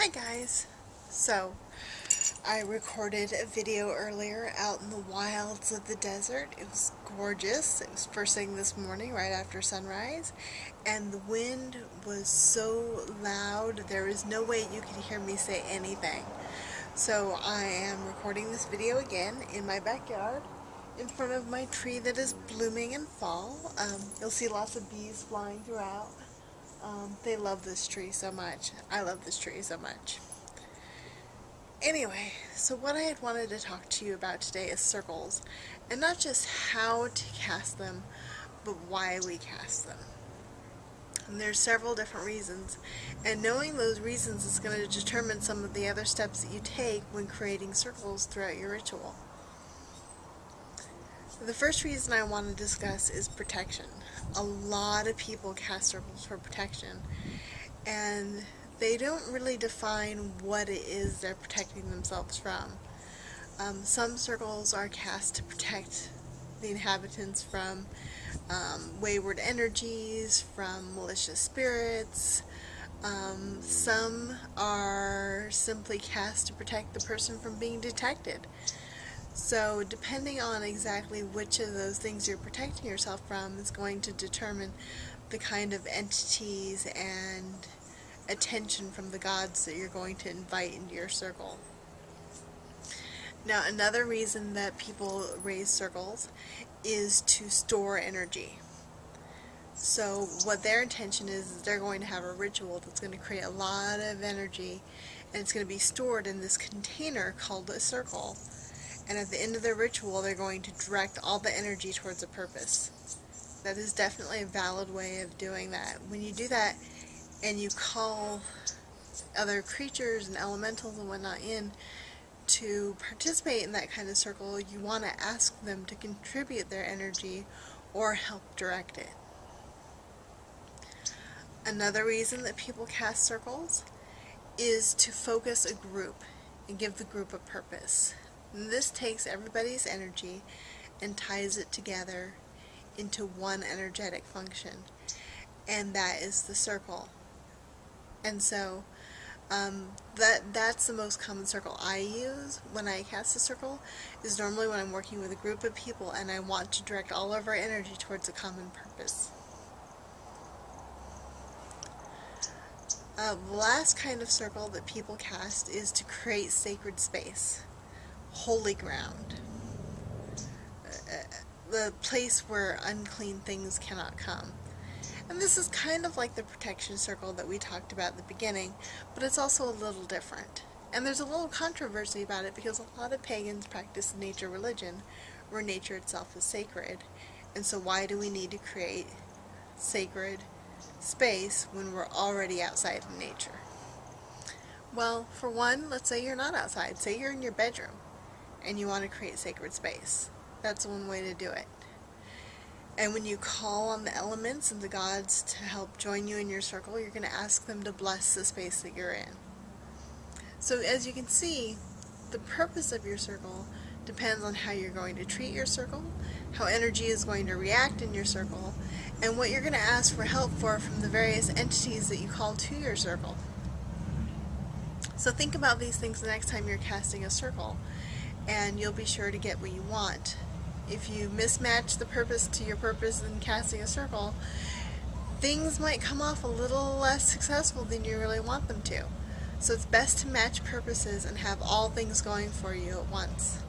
Hi guys! So, I recorded a video earlier out in the wilds of the desert. It was gorgeous. It was first thing this morning right after sunrise, and the wind was so loud there was no way you could hear me say anything. So I am recording this video again in my backyard in front of my tree that is blooming in fall. You'll see lots of bees flying throughout. They love this tree so much. I love this tree so much. Anyway, so what I had wanted to talk to you about today is circles, and not just how to cast them, but why we cast them. And there's several different reasons, and knowing those reasons is going to determine some of the other steps that you take when creating circles throughout your ritual. The first reason I want to discuss is protection. A lot of people cast circles for protection, and they don't really define what it is they're protecting themselves from. Some circles are cast to protect the inhabitants from wayward energies, from malicious spirits. Some are simply cast to protect the person from being detected. So depending on exactly which of those things you're protecting yourself from is going to determine the kind of entities and attention from the gods that you're going to invite into your circle. Now, another reason that people raise circles is to store energy. So what their intention is they're going to have a ritual that's going to create a lot of energy, and it's going to be stored in this container called a circle. And at the end of their ritual, they're going to direct all the energy towards a purpose. That is definitely a valid way of doing that. When you do that and you call other creatures and elementals and whatnot in to participate in that kind of circle, you want to ask them to contribute their energy or help direct it. Another reason that people cast circles is to focus a group and give the group a purpose. And this takes everybody's energy and ties it together into one energetic function, and that is the circle. And so that's the most common circle I use when I cast a circle, is normally when I'm working with a group of people and I want to direct all of our energy towards a common purpose. The last kind of circle that people cast is to create sacred space, holy ground, the place where unclean things cannot come. And this is kind of like the protection circle that we talked about at the beginning, but it's also a little different. And there's a little controversy about it because a lot of pagans practice nature religion, where nature itself is sacred. And so why do we need to create sacred space when we're already outside of nature? Well, for one, let's say you're not outside. Say you're in your bedroom and you want to create sacred space. That's one way to do it. And when you call on the elements and the gods to help join you in your circle, you're going to ask them to bless the space that you're in. So as you can see, the purpose of your circle depends on how you're going to treat your circle, how energy is going to react in your circle, and what you're going to ask for help for from the various entities that you call to your circle. So think about these things the next time you're casting a circle, and you'll be sure to get what you want. If you mismatch the purpose to your purpose in casting a circle, things might come off a little less successful than you really want them to. So it's best to match purposes and have all things going for you at once.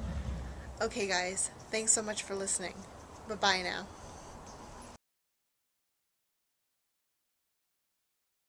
Okay guys, thanks so much for listening. Bye-bye now.